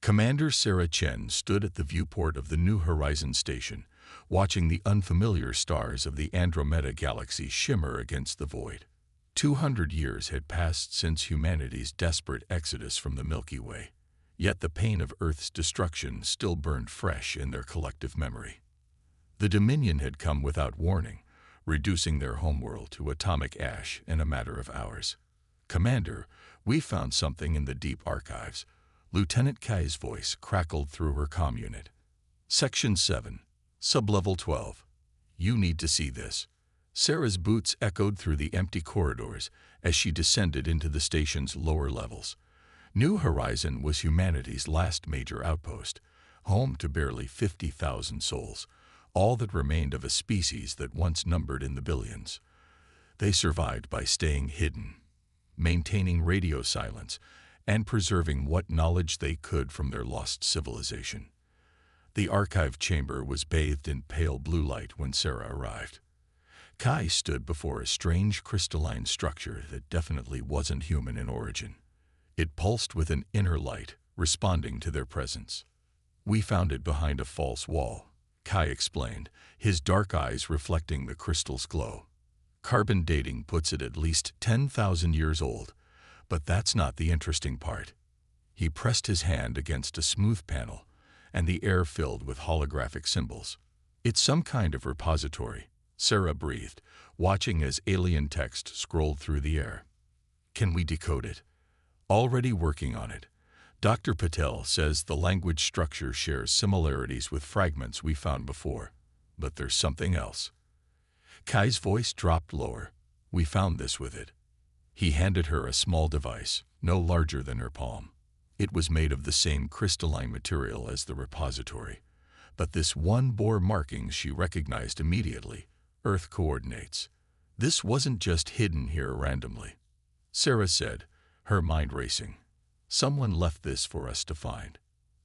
Commander Sarah Chen stood at the viewport of the New Horizons station, watching the unfamiliar stars of the Andromeda galaxy shimmer against the void. 200 years had passed since humanity's desperate exodus from the Milky Way, yet the pain of Earth's destruction still burned fresh in their collective memory. The Dominion had come without warning, reducing their homeworld to atomic ash in a matter of hours. "Commander, we found something in the deep archives." Lieutenant Kai's voice crackled through her comm unit. "Section 7, Sublevel 12. You need to see this." Sarah's boots echoed through the empty corridors as she descended into the station's lower levels. New Horizon was humanity's last major outpost, home to barely 50,000 souls, all that remained of a species that once numbered in the billions. They survived by staying hidden, maintaining radio silence, and preserving what knowledge they could from their lost civilization. The archive chamber was bathed in pale blue light when Sarah arrived. Kai stood before a strange crystalline structure that definitely wasn't human in origin. It pulsed with an inner light, responding to their presence. "We found it behind a false wall," Kai explained, his dark eyes reflecting the crystal's glow. "Carbon dating puts it at least 10,000 years old. But that's not the interesting part." He pressed his hand against a smooth panel, and the air filled with holographic symbols. "It's some kind of repository," Sarah breathed, watching as alien text scrolled through the air. "Can we decode it?" "Already working on it. Dr. Patel says the language structure shares similarities with fragments we found before. But there's something else." Kai's voice dropped lower. "We found this with it." He handed her a small device, no larger than her palm. It was made of the same crystalline material as the repository, but this one bore markings she recognized immediately: Earth coordinates. This wasn't just hidden here randomly, Sarah said, her mind racing. Someone left this for us to find.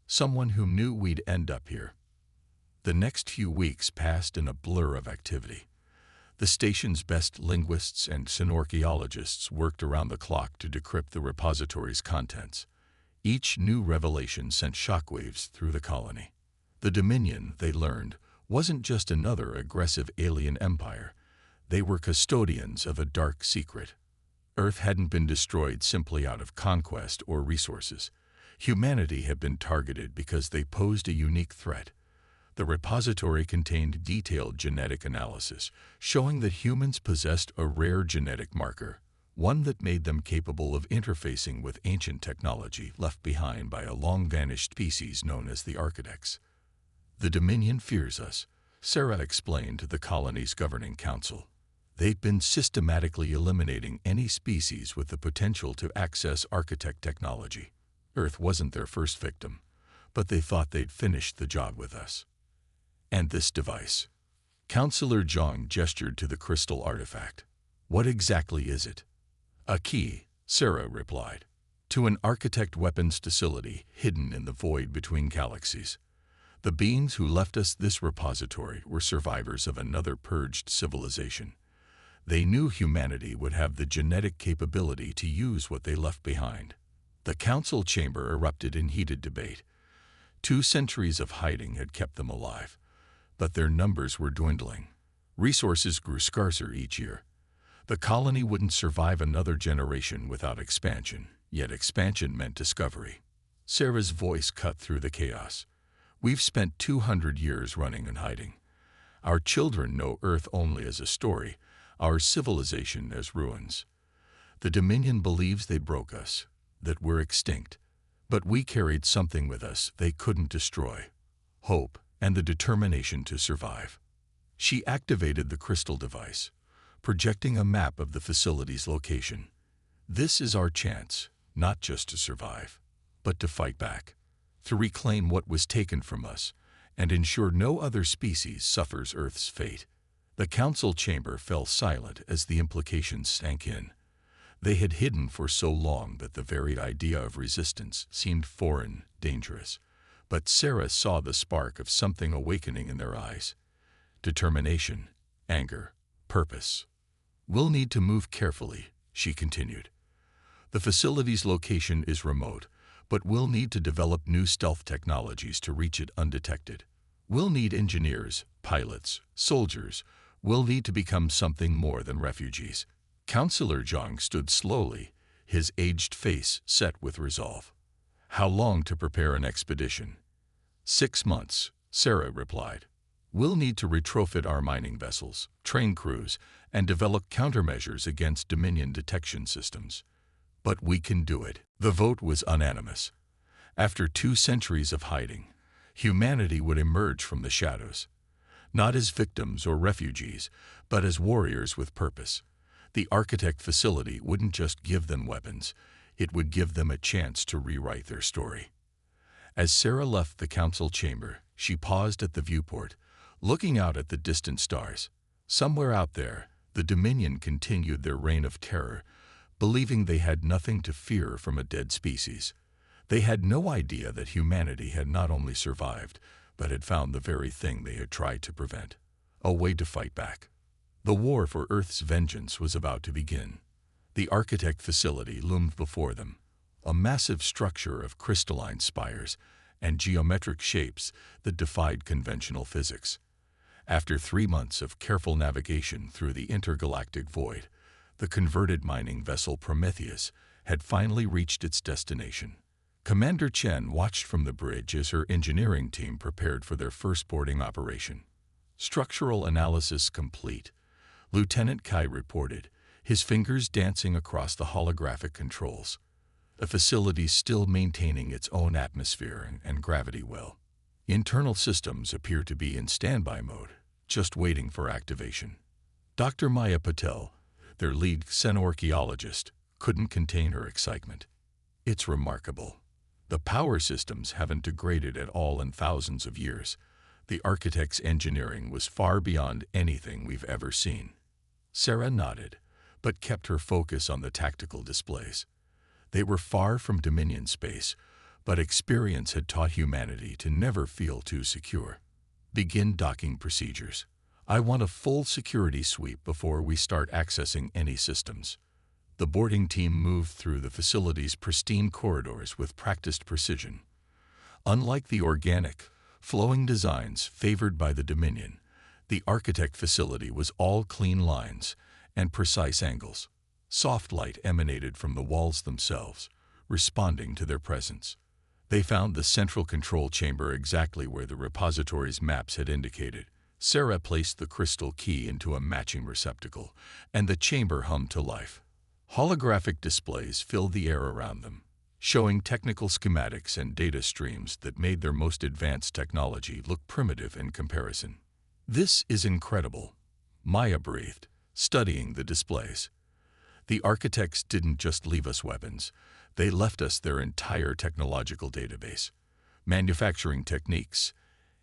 Someone who knew we'd end up here. The next few weeks passed in a blur of activity. The station's best linguists and synorchaeologists worked around the clock to decrypt the repository's contents. Each new revelation sent shockwaves through the colony. The Dominion, they learned, wasn't just another aggressive alien empire. They were custodians of a dark secret. Earth hadn't been destroyed simply out of conquest or resources. Humanity had been targeted because they posed a unique threat. The repository contained detailed genetic analysis, showing that humans possessed a rare genetic marker, one that made them capable of interfacing with ancient technology left behind by a long-vanished species known as the Architects. "The Dominion fears us," Sarah explained to the colony's governing council. "They've been systematically eliminating any species with the potential to access Architect technology. Earth wasn't their first victim, but they thought they'd finished the job with us. And this device." Counselor Zhang gestured to the crystal artifact. "What exactly is it?" "A key," Sarah replied, "to an Architect weapons facility hidden in the void between galaxies. The beings who left us this repository were survivors of another purged civilization. They knew humanity would have the genetic capability to use what they left behind." The council chamber erupted in heated debate. 2 centuries of hiding had kept them alive, but their numbers were dwindling. Resources grew scarcer each year. The colony wouldn't survive another generation without expansion, yet expansion meant discovery. Sarah's voice cut through the chaos. "We've spent 200 years running and hiding. Our children know Earth only as a story, our civilization as ruins. The Dominion believes they broke us, that we're extinct. But we carried something with us they couldn't destroy: hope and the determination to survive." She activated the crystal device, projecting a map of the facility's location. "This is our chance, not just to survive, but to fight back, to reclaim what was taken from us, and ensure no other species suffers Earth's fate." The council chamber fell silent as the implications sank in. They had hidden for so long that the very idea of resistance seemed foreign, dangerous. But Sarah saw the spark of something awakening in their eyes. Determination, anger, purpose. "We'll need to move carefully," she continued. "The facility's location is remote, but we'll need to develop new stealth technologies to reach it undetected. We'll need engineers, pilots, soldiers. We'll need to become something more than refugees." Counselor Zhang stood slowly, his aged face set with resolve. "How long to prepare an expedition?" 6 months, Sarah replied. "We'll need to retrofit our mining vessels, train crews, and develop countermeasures against Dominion detection systems. But we can do it." The vote was unanimous. After 2 centuries of hiding, humanity would emerge from the shadows, not as victims or refugees, but as warriors with purpose. The Architect facility wouldn't just give them weapons, it would give them a chance to rewrite their story. As Sarah left the council chamber, she paused at the viewport, looking out at the distant stars. Somewhere out there, the Dominion continued their reign of terror, believing they had nothing to fear from a dead species. They had no idea that humanity had not only survived, but had found the very thing they had tried to prevent: a way to fight back. The war for Earth's vengeance was about to begin. The Architect facility loomed before them, a massive structure of crystalline spires and geometric shapes that defied conventional physics. After 3 months of careful navigation through the intergalactic void, the converted mining vessel Prometheus had finally reached its destination. Commander Chen watched from the bridge as her engineering team prepared for their first boarding operation. "Structural analysis complete," Lieutenant Kai reported, his fingers dancing across the holographic controls. The facility still maintaining its own atmosphere and gravity well. Internal systems appear to be in standby mode, just waiting for activation. Dr. Maya Patel, their lead xenoarchaeologist, couldn't contain her excitement. "It's remarkable. The power systems haven't degraded at all in thousands of years. The Architect's engineering was far beyond anything we've ever seen." Sarah nodded, but kept her focus on the tactical displays. They were far from Dominion space, but experience had taught humanity to never feel too secure. "Begin docking procedures. I want a full security sweep before we start accessing any systems." The boarding team moved through the facility's pristine corridors with practiced precision. Unlike the organic, flowing designs favored by the Dominion, the Architect facility was all clean lines and precise angles. Soft light emanated from the walls themselves, responding to their presence. They found the central control chamber exactly where the repository's maps had indicated. Sarah placed the crystal key into a matching receptacle, and the chamber hummed to life. Holographic displays filled the air around them, showing technical schematics and data streams that made their most advanced technology look primitive in comparison. "This is incredible," Maya breathed, studying the displays. "The Architects didn't just leave us weapons, they left us their entire technological database. Manufacturing techniques,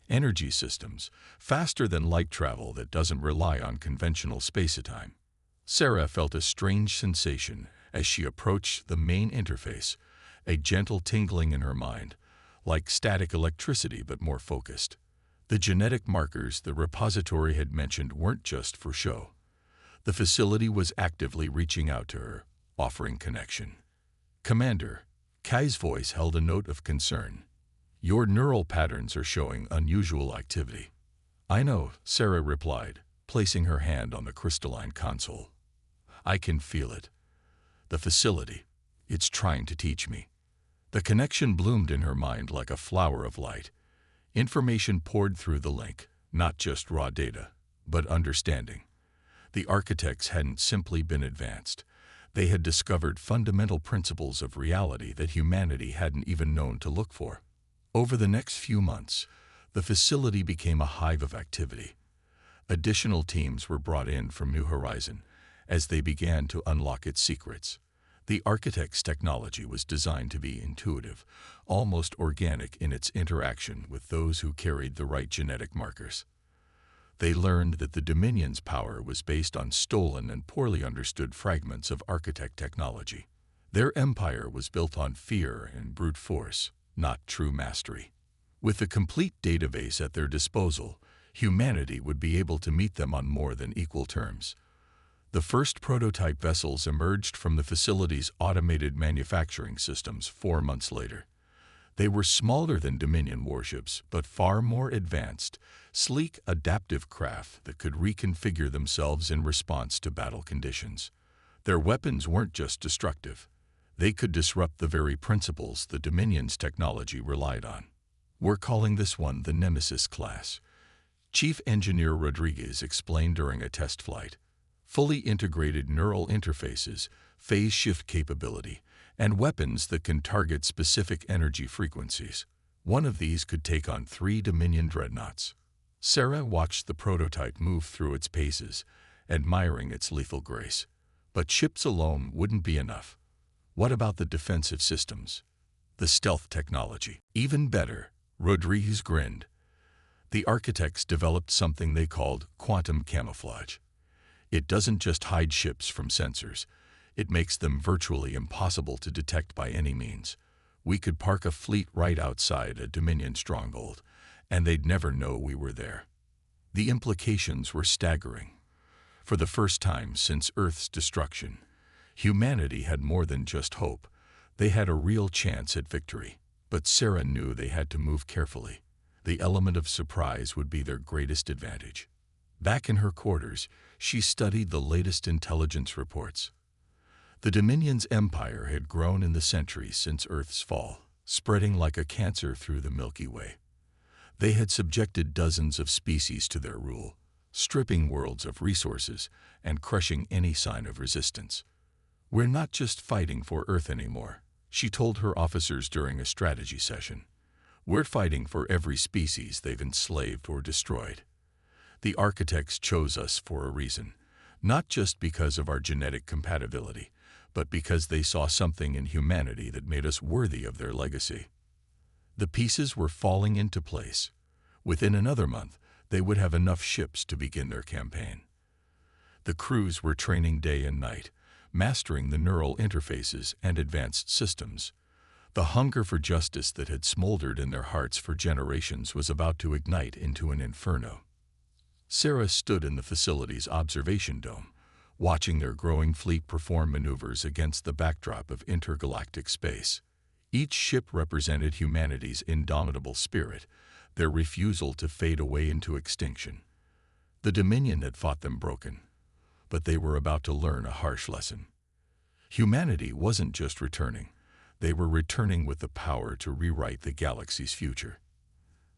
energy systems, faster than light travel that doesn't rely on conventional space-time." Sarah felt a strange sensation as she approached the main interface, a gentle tingling in her mind, like static electricity but more focused. The genetic markers the repository had mentioned weren't just for show. The facility was actively reaching out to her, offering connection. "Commander," Kai's voice held a note of concern. "Your neural patterns are showing unusual activity." "I know," Sarah replied, placing her hand on the crystalline console. "I can feel it. The facility, it's trying to teach me." The connection bloomed in her mind like a flower of light. Information poured through the link, not just raw data, but understanding. The Architects hadn't simply been advanced. They had discovered fundamental principles of reality that humanity hadn't even known to look for. Over the next few months, the facility became a hive of activity. Additional teams were brought in from New Horizon as they began to unlock its secrets. The Architect's technology was designed to be intuitive, almost organic in its interaction with those who carried the right genetic markers. They learned that the Dominion's power was based on stolen and poorly understood fragments of Architect technology. Their empire was built on fear and brute force, not true mastery. With a complete database at their disposal, humanity would be able to meet them on more than equal terms. The first prototype vessels emerged from the facility's automated manufacturing systems 4 months later. They were smaller than Dominion warships, but far more advanced, sleek, adaptive craft that could reconfigure themselves in response to battle conditions. Their weapons weren't just destructive. They could disrupt the very principles the Dominion's technology relied on. We're calling this one the Nemesis class. Chief Engineer Rodriguez explained during a test flight. Fully integrated neural interfaces, phase shift capability, and weapons that can target specific energy frequencies. One of these could take on 3 Dominion dreadnoughts. Sarah watched the prototype move through its paces, admiring its lethal grace. But ships alone wouldn't be enough. What about the defensive systems? The stealth technology? Even better, Rodriguez grinned. The architects developed something they called quantum camouflage. It doesn't just hide ships from sensors. It makes them virtually impossible to detect by any means. We could park a fleet right outside a Dominion stronghold, and they'd never know we were there. The implications were staggering. For the first time since Earth's destruction, humanity had more than just hope. They had a real chance at victory. But Sarah knew they had to move carefully. The element of surprise would be their greatest advantage. Back in her quarters, she studied the latest intelligence reports. The Dominion's empire had grown in the centuries since Earth's fall, spreading like a cancer through the Milky Way. They had subjected dozens of species to their rule, stripping worlds of resources and crushing any sign of resistance. "We're not just fighting for Earth anymore," she told her officers during a strategy session. "We're fighting for every species they've enslaved or destroyed." The architects chose us for a reason, not just because of our genetic compatibility, but because they saw something in humanity that made us worthy of their legacy. The pieces were falling into place. Within another month, they would have enough ships to begin their campaign. The crews were training day and night, mastering the neural interfaces and advanced systems. The hunger for justice that had smoldered in their hearts for generations was about to ignite into an inferno. Sarah stood in the facility's observation dome, watching their growing fleet perform maneuvers against the backdrop of intergalactic space. Each ship represented humanity's indomitable spirit, their refusal to fade away into extinction. The Dominion had fought them broken, but they were about to learn a harsh lesson. Humanity wasn't just returning. They were returning with the power to rewrite the galaxy's future.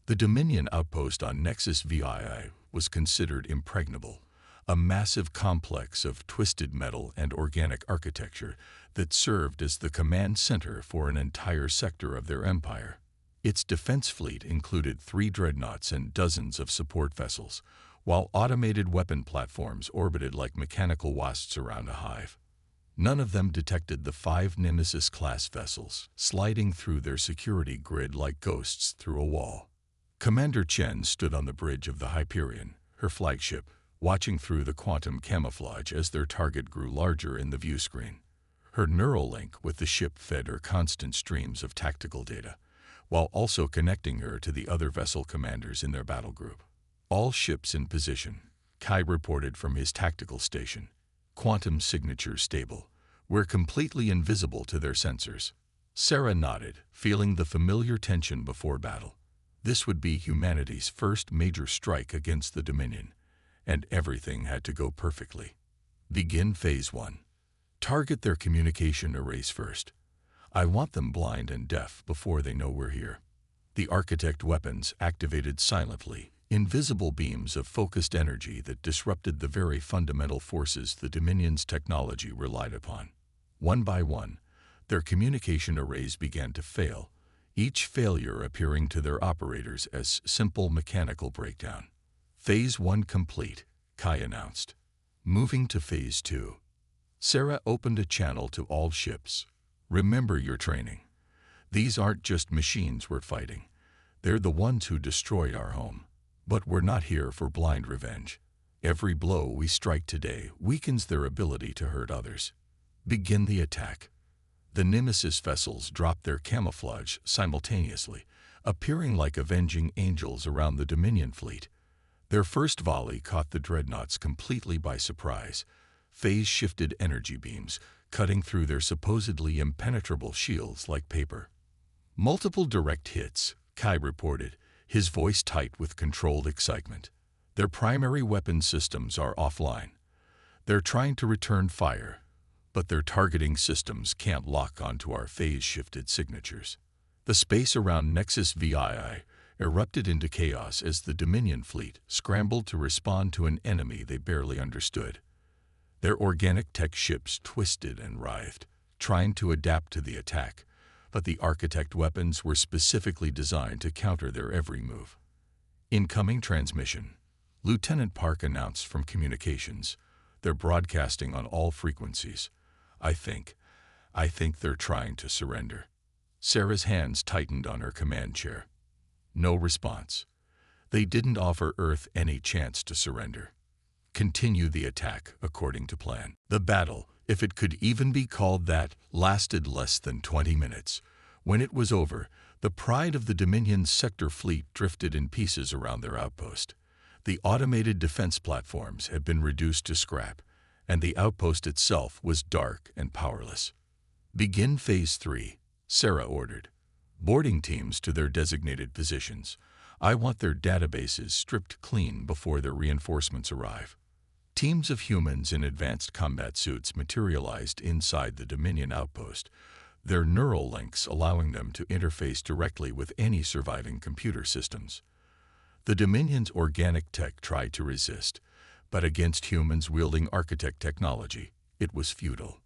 The Dominion outpost on Nexus VII was considered impregnable, a massive complex of twisted metal and organic architecture that served as the command center for an entire sector of their empire. Its defense fleet included 3 dreadnoughts and dozens of support vessels, while automated weapon platforms orbited like mechanical wasps around a hive. None of them detected the 5 Nemesis-class vessels, sliding through their security grid like ghosts through a wall. Commander Chen stood on the bridge of the Hyperion, her flagship, watching through the quantum camouflage as their target grew larger in the view screen. Her neural link with the ship fed her constant streams of tactical data, while also connecting her to the other vessel commanders in their battle group. "All ships in position," Kai reported from his tactical station. "Quantum signature stable. We're completely invisible to their sensors." Sarah nodded, feeling the familiar tension before battle. This would be humanity's first major strike against the Dominion, and everything had to go perfectly. Begin Phase 1. Target their communication arrays first. I want them blind and deaf before they know we're here. The architect weapons activated silently, invisible beams of focused energy that disrupted the very fundamental forces the Dominion's technology relied upon. One by one, their communication arrays began to fail, each failure appearing to their operators as simple mechanical breakdown. "Phase 1 complete," Kai announced. "Moving to Phase 2. Sarah opened a channel to all ships. "Remember your training. These aren't just machines we're fighting. They're the ones who destroyed our home. But we're not here for blind revenge. Every blow we strike today weakens their ability to hurt others. Begin the attack." The Nemesis vessels dropped their camouflage simultaneously, appearing like avenging angels around the Dominion fleet. Their first volley caught the dreadnoughts completely by surprise, phase-shifted energy beams cutting through their supposedly impenetrable shields like paper. Multiple direct hits, Kai reported, his voice tight with controlled excitement. Their primary weapon systems are offline. They're trying to return fire, but their targeting systems can't lock onto our phase-shifted signatures. The space around Nexus VII erupted into chaos as the Dominion fleet scrambled to respond to an enemy they barely understood. Their organic tech ships twisted and writhed, trying to adapt to the attack, but the architect weapons were specifically designed to counter their every move. Incoming transmission. Lieutenant Park announced from communications. They're broadcasting on all frequencies. I think they're trying to surrender. Sarah's hands tightened on her command chair. No response. They didn't offer Earth any chance to surrender. Continue the attack according to plan. The battle, if it could even be called that, lasted less than 20 minutes. When it was over, the pride of the Dominion's sector fleet drifted in pieces around their outpost. The automated defense platforms had been reduced to scrap, and the outpost itself was dark and powerless. Begin Phase 3, Sarah ordered. Boarding teams to their designated positions. I want their databases stripped clean before their reinforcements arrive. Teams of humans in advanced combat suits materialized inside the Dominion outpost, their neural links allowing them to interface directly with any surviving computer systems. The Dominion's organic tech tried to resist, but against humans wielding architect technology, it was futile.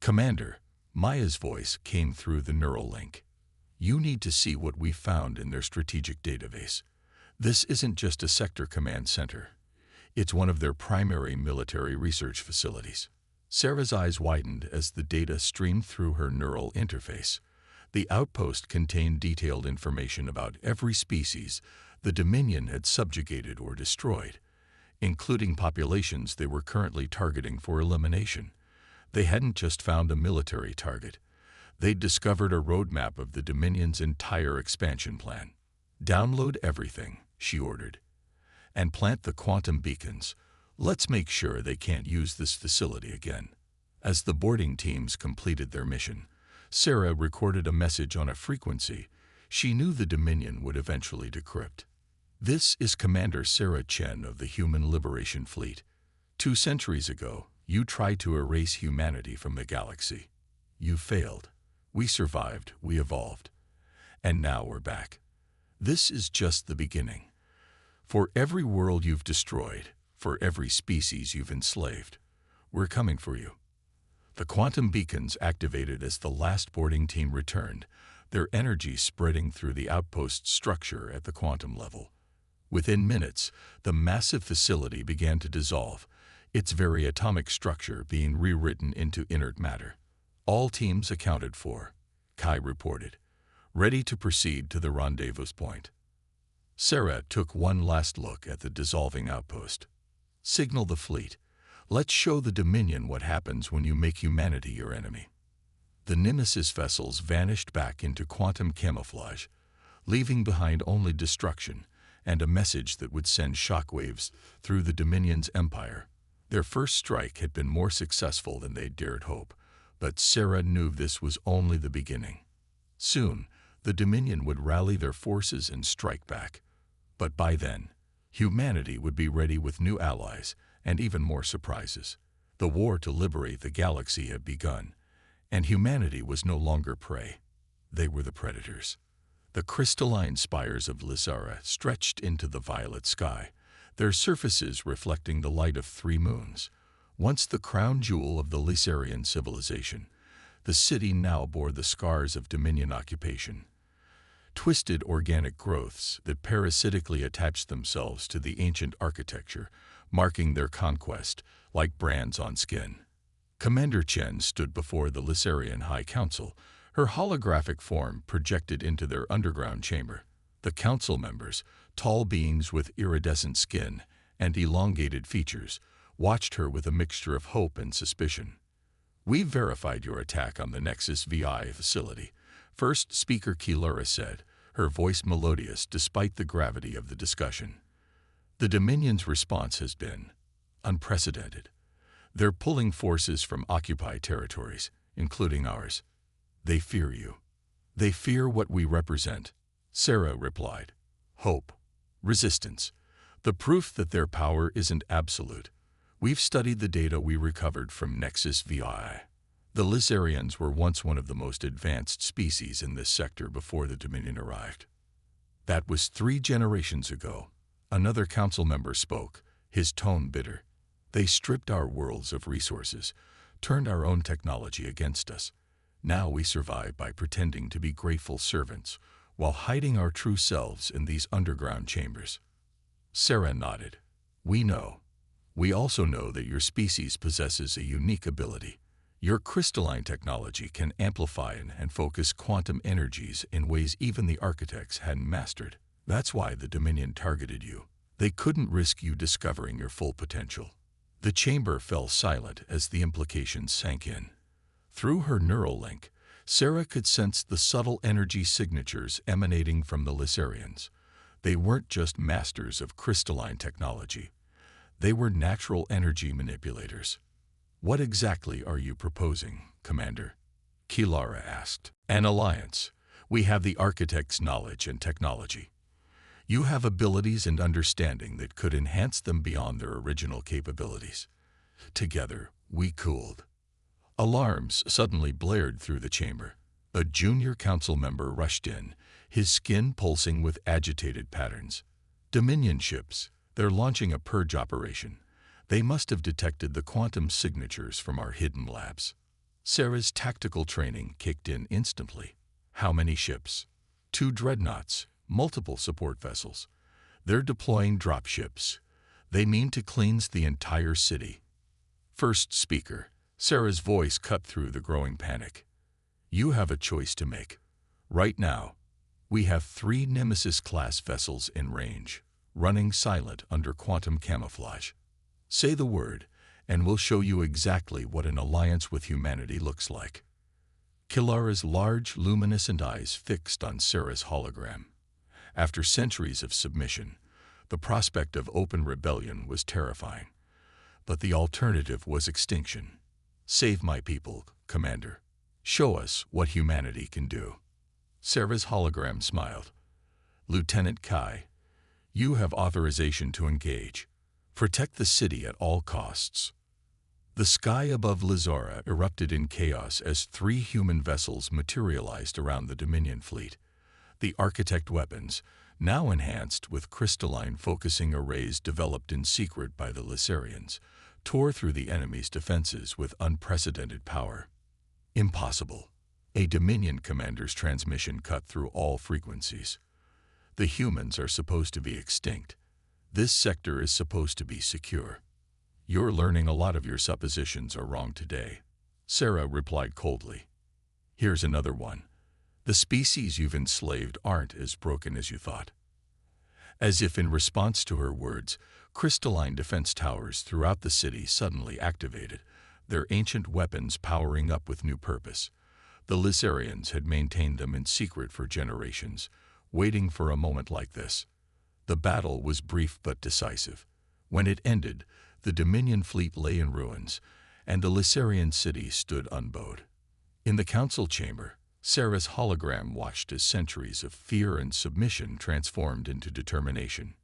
Commander, Maya's voice came through the neural link. You need to see what we found in their strategic database. This isn't just a sector command center. It's one of their primary military research facilities. Sarah's eyes widened as the data streamed through her neural interface. The outpost contained detailed information about every species the Dominion had subjugated or destroyed, including populations they were currently targeting for elimination. They hadn't just found a military target. They'd discovered a roadmap of the Dominion's entire expansion plan. Download everything, she ordered, and plant the quantum beacons. Let's make sure they can't use this facility again. As the boarding teams completed their mission, Sarah recorded a message on a frequency she knew the Dominion would eventually decrypt. This is Commander Sarah Chen of the Human Liberation Fleet. 2 centuries ago, you tried to erase humanity from the galaxy. You failed. We survived, we evolved. And now we're back. This is just the beginning. For every world you've destroyed, for every species you've enslaved, we're coming for you. The quantum beacons activated as the last boarding team returned, their energy spreading through the outpost structure at the quantum level. Within minutes, the massive facility began to dissolve, its very atomic structure being rewritten into inert matter. All teams accounted for, Kai reported, ready to proceed to the rendezvous point. Sarah took one last look at the dissolving outpost. Signal the fleet. Let's show the Dominion what happens when you make humanity your enemy. The Nemesis vessels vanished back into quantum camouflage, leaving behind only destruction and a message that would send shockwaves through the Dominion's empire. Their first strike had been more successful than they dared hope, but Sarah knew this was only the beginning. Soon, the Dominion would rally their forces and strike back. But by then, humanity would be ready with new allies and even more surprises. The war to liberate the galaxy had begun, and humanity was no longer prey. They were the predators. The crystalline spires of Lysara stretched into the violet sky, their surfaces reflecting the light of 3 moons. Once the crown jewel of the Lysarian civilization, the city now bore the scars of Dominion occupation. Twisted organic growths that parasitically attached themselves to the ancient architecture, marking their conquest like brands on skin. Commander Chen stood before the Lysarian High Council, her holographic form projected into their underground chamber. The council members, tall beings with iridescent skin and elongated features, watched her with a mixture of hope and suspicion. "We've verified your attack on the Nexus VI facility," First Speaker Kilura said, her voice melodious despite the gravity of the discussion. "The Dominion's response has been unprecedented. They're pulling forces from occupied territories, including ours. They fear you. They fear what we represent, Sarah replied. Hope, resistance, the proof that their power isn't absolute. We've studied the data we recovered from Nexus VI. The Lizarians were once one of the most advanced species in this sector before the Dominion arrived. That was 3 generations ago. Another council member spoke, his tone bitter. They stripped our worlds of resources, turned our own technology against us. Now we survive by pretending to be grateful servants, while hiding our true selves in these underground chambers. Sarah nodded. We know. We also know that your species possesses a unique ability. Your crystalline technology can amplify and focus quantum energies in ways even the architects hadn't mastered. That's why the Dominion targeted you. They couldn't risk you discovering your full potential. The chamber fell silent as the implications sank in. Through her neural link, Sarah could sense the subtle energy signatures emanating from the Lizarians. They weren't just masters of crystalline technology. They were natural energy manipulators. What exactly are you proposing, Commander? Kilara asked. An alliance. We have the architect's knowledge and technology. You have abilities and understanding that could enhance them beyond their original capabilities. Together, we cooled. Alarms suddenly blared through the chamber. A junior council member rushed in, his skin pulsing with agitated patterns. Dominion ships. They're launching a purge operation. They must have detected the quantum signatures from our hidden labs. Sarah's tactical training kicked in instantly. How many ships? 2 dreadnoughts, multiple support vessels. They're deploying dropships. They mean to cleanse the entire city. First speaker. Sarah's voice cut through the growing panic. You have a choice to make. Right now, we have 3 Nemesis-class vessels in range, running silent under quantum camouflage. Say the word, and we'll show you exactly what an alliance with humanity looks like. Kilara's large, luminescent eyes fixed on Sarah's hologram. After centuries of submission, the prospect of open rebellion was terrifying. But the alternative was extinction. Save my people, Commander. Show us what humanity can do. Sarah's hologram smiled. Lieutenant Kai, you have authorization to engage. Protect the city at all costs. The sky above Lizara erupted in chaos as 3 human vessels materialized around the Dominion fleet. The architect weapons, now enhanced with crystalline focusing arrays developed in secret by the Lizarians, tore through the enemy's defenses with unprecedented power. Impossible. A Dominion commander's transmission cut through all frequencies. The humans are supposed to be extinct. This sector is supposed to be secure. You're learning a lot of your suppositions are wrong today. Sarah replied coldly. Here's another one. The species you've enslaved aren't as broken as you thought. As if in response to her words, crystalline defense towers throughout the city suddenly activated, their ancient weapons powering up with new purpose. The Lizarians had maintained them in secret for generations, waiting for a moment like this. The battle was brief but decisive. When it ended, the Dominion fleet lay in ruins, and the Lizarian city stood unbowed. In the council chamber, Sarah's hologram watched as centuries of fear and submission transformed into determination.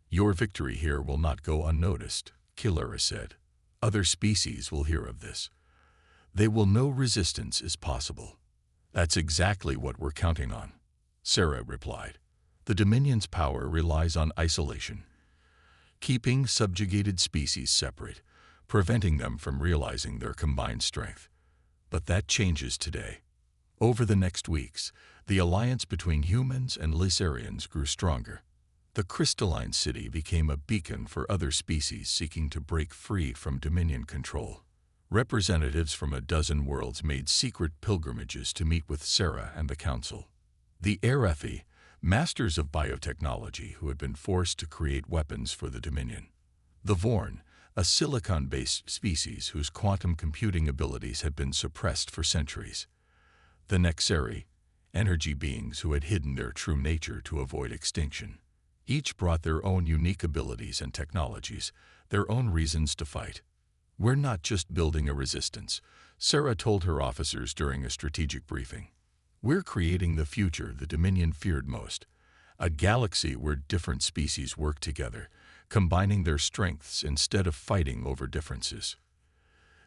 Your victory here will not go unnoticed, Kilara said. Other species will hear of this. They will know resistance is possible. That's exactly what we're counting on, Sarah replied. The Dominion's power relies on isolation, keeping subjugated species separate, preventing them from realizing their combined strength. But that changes today. Over the next weeks, the alliance between humans and Lizarians grew stronger. The crystalline city became a beacon for other species seeking to break free from Dominion control. Representatives from a dozen worlds made secret pilgrimages to meet with Sarah and the Council. The HFY, masters of biotechnology who had been forced to create weapons for the Dominion. The Vorn, a silicon-based species whose quantum computing abilities had been suppressed for centuries. The Nexari, energy beings who had hidden their true nature to avoid extinction. Each brought their own unique abilities and technologies, their own reasons to fight. We're not just building a resistance, Sarah told her officers during a strategic briefing. We're creating the future the Dominion feared most, a galaxy where different species work together, combining their strengths instead of fighting over differences.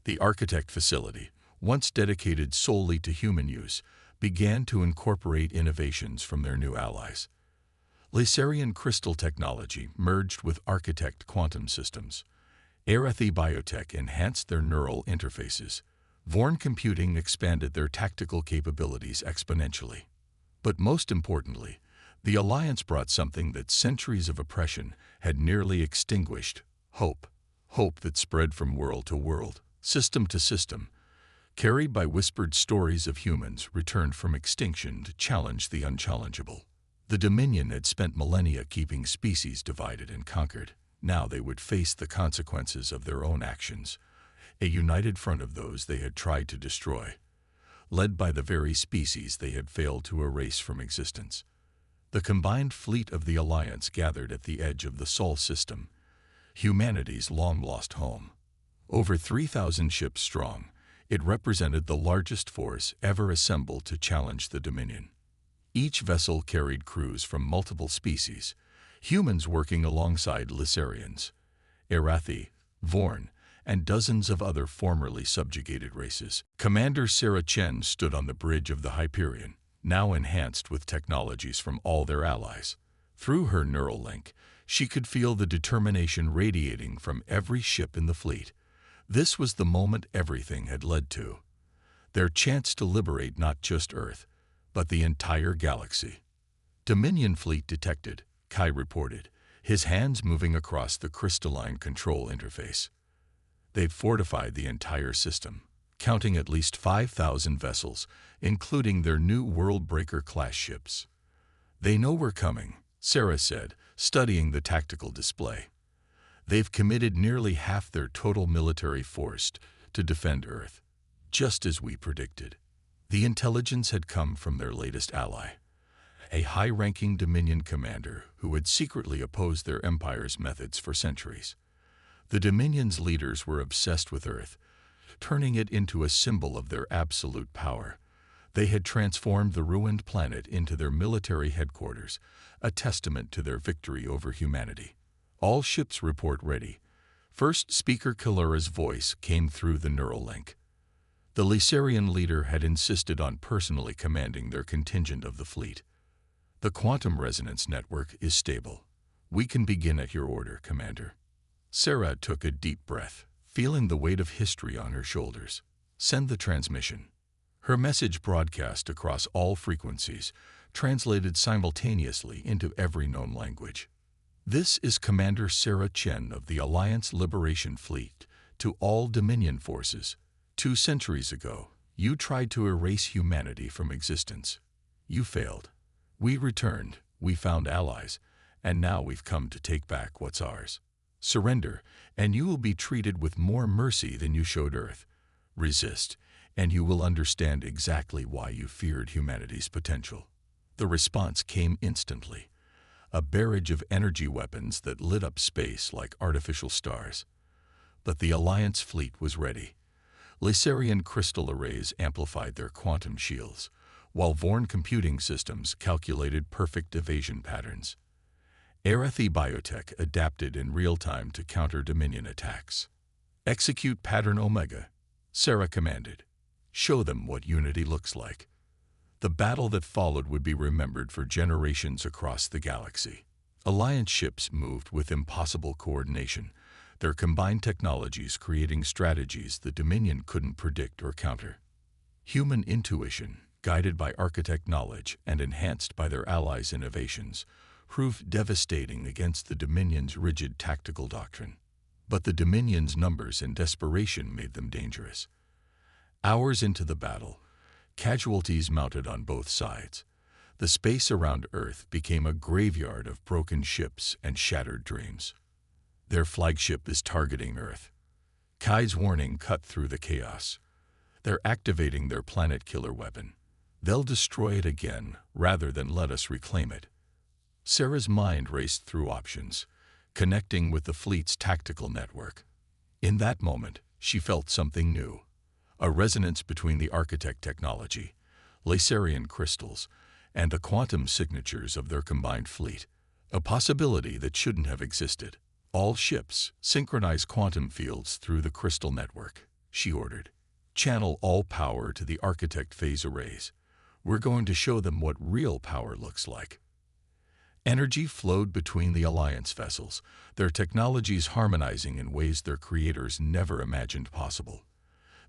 The Architect facility, once dedicated solely to human use, began to incorporate innovations from their new allies. Laserian crystal technology merged with Architect quantum systems. HFY Biotech enhanced their neural interfaces. Vorn computing expanded their tactical capabilities exponentially. But most importantly, the Alliance brought something that centuries of oppression had nearly extinguished: hope. Hope that spread from world to world, system to system, carried by whispered stories of humans returned from extinction to challenge the unchallengeable. The Dominion had spent millennia keeping species divided and conquered. Now they would face the consequences of their own actions, a united front of those they had tried to destroy, led by the very species they had failed to erase from existence. The combined fleet of the Alliance gathered at the edge of the Sol system, humanity's long-lost home. Over 3,000 ships strong, it represented the largest force ever assembled to challenge the Dominion. Each vessel carried crews from multiple species, humans working alongside Laserians, Arathi, Vorn, and dozens of other formerly subjugated races. Commander Sarah Chen stood on the bridge of the Hyperion, now enhanced with technologies from all their allies. Through her neural link, she could feel the determination radiating from every ship in the fleet. This was the moment everything had led to. Their chance to liberate not just Earth, but the entire galaxy. Dominion fleet detected, Kai reported, his hands moving across the crystalline control interface. They've fortified the entire system, counting at least 5,000 vessels, including their new Worldbreaker-class ships. They know we're coming, Sarah said, studying the tactical display. They've committed nearly half their total military force to defend Earth, just as we predicted. The intelligence had come from their latest ally, a high-ranking Dominion commander who had secretly opposed their empire's methods for centuries. The Dominion's leaders were obsessed with Earth, turning it into a symbol of their absolute power. They had transformed the ruined planet into their military headquarters, a testament to their victory over humanity. All ships report ready. First Speaker Kalura's voice came through the neural link. The Laserian leader had insisted on personally commanding their contingent of the fleet. The quantum resonance network is stable. We can begin at your order, Commander. Sarah took a deep breath, feeling the weight of history on her shoulders. Send the transmission. Her message broadcast across all frequencies, translated simultaneously into every known language. This is Commander Sarah Chen of the Alliance Liberation Fleet to all Dominion forces. 2 centuries ago, you tried to erase humanity from existence. You failed. We returned, we found allies, and now we've come to take back what's ours. Surrender, and you will be treated with more mercy than you showed Earth. Resist, and you will understand exactly why you feared humanity's potential. The response came instantly, a barrage of energy weapons that lit up space like artificial stars. But the Alliance fleet was ready. Laserian crystal arrays amplified their quantum shields, while Vorn computing systems calculated perfect evasion patterns. HFY Biotech adapted in real time to counter Dominion attacks. Execute Pattern Omega, Sarah commanded. Show them what unity looks like. The battle that followed would be remembered for generations across the galaxy. Alliance ships moved with impossible coordination, their combined technologies creating strategies the Dominion couldn't predict or counter. Human intuition, guided by Architect knowledge and enhanced by their allies' innovations, proved devastating against the Dominion's rigid tactical doctrine. But the Dominion's numbers and desperation made them dangerous. Hours into the battle, casualties mounted on both sides. The space around Earth became a graveyard of broken ships and shattered dreams. Their flagship is targeting Earth. Kai's warning cut through the chaos. They're activating their planet killer weapon. They'll destroy it again rather than let us reclaim it. Sarah's mind raced through options, connecting with the fleet's tactical network. In that moment, she felt something new. A resonance between the Architect technology, Lacerian crystals, and the quantum signatures of their combined fleet, a possibility that shouldn't have existed. All ships synchronize quantum fields through the crystal network, she ordered. Channel all power to the architect phase arrays. We're going to show them what real power looks like. Energy flowed between the Alliance vessels, their technologies harmonizing in ways their creators never imagined possible.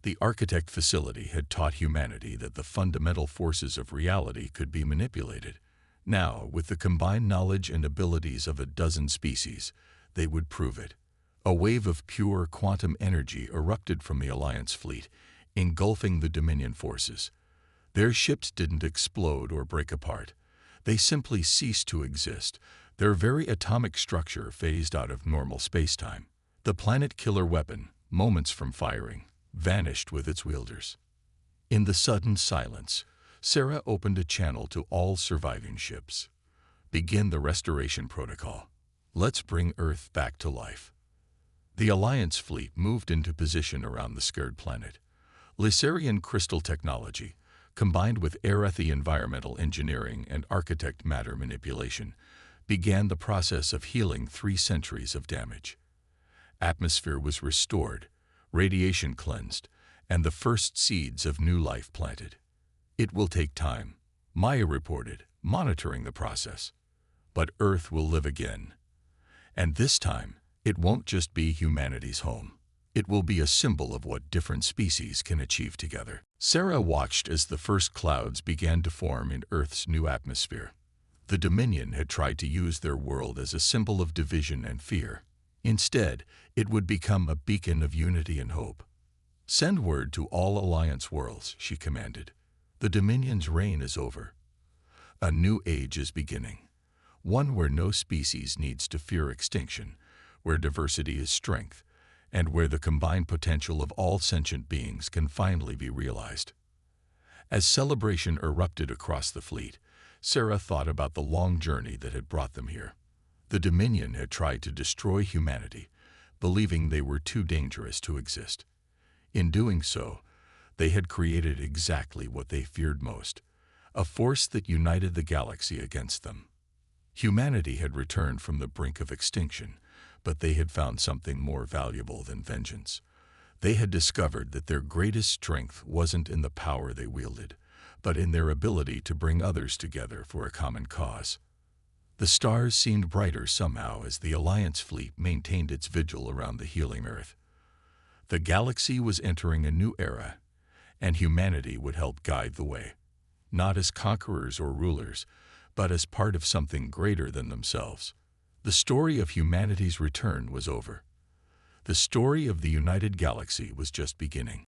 The architect facility had taught humanity that the fundamental forces of reality could be manipulated. Now, with the combined knowledge and abilities of a dozen species, they would prove it. A wave of pure quantum energy erupted from the Alliance fleet, engulfing the Dominion forces. Their ships didn't explode or break apart. They simply ceased to exist, their very atomic structure phased out of normal spacetime. The planet-killer weapon, moments from firing, vanished with its wielders. In the sudden silence, Sarah opened a channel to all surviving ships. Begin the restoration protocol. Let's bring Earth back to life. The Alliance fleet moved into position around the scared planet. Lacerian crystal technology, combined with Arethi environmental engineering and architect matter manipulation, began the process of healing 3 centuries of damage. Atmosphere was restored, radiation cleansed, and the first seeds of new life planted. It will take time, Maya reported, monitoring the process. But Earth will live again. And this time, it won't just be humanity's home. It will be a symbol of what different species can achieve together. Sarah watched as the first clouds began to form in Earth's new atmosphere. The Dominion had tried to use their world as a symbol of division and fear. Instead, it would become a beacon of unity and hope. Send word to all Alliance worlds, she commanded. The Dominion's reign is over. A new age is beginning. One where no species needs to fear extinction, where diversity is strength, and where the combined potential of all sentient beings can finally be realized. As celebration erupted across the fleet, Sarah thought about the long journey that had brought them here. The Dominion had tried to destroy humanity, believing they were too dangerous to exist. In doing so, they had created exactly what they feared most, a force that united the galaxy against them. Humanity had returned from the brink of extinction, but they had found something more valuable than vengeance. They had discovered that their greatest strength wasn't in the power they wielded, but in their ability to bring others together for a common cause. The stars seemed brighter somehow as the Alliance fleet maintained its vigil around the healing Earth. The galaxy was entering a new era, and humanity would help guide the way, not as conquerors or rulers, but as part of something greater than themselves. The story of humanity's return was over. The story of the united galaxy was just beginning.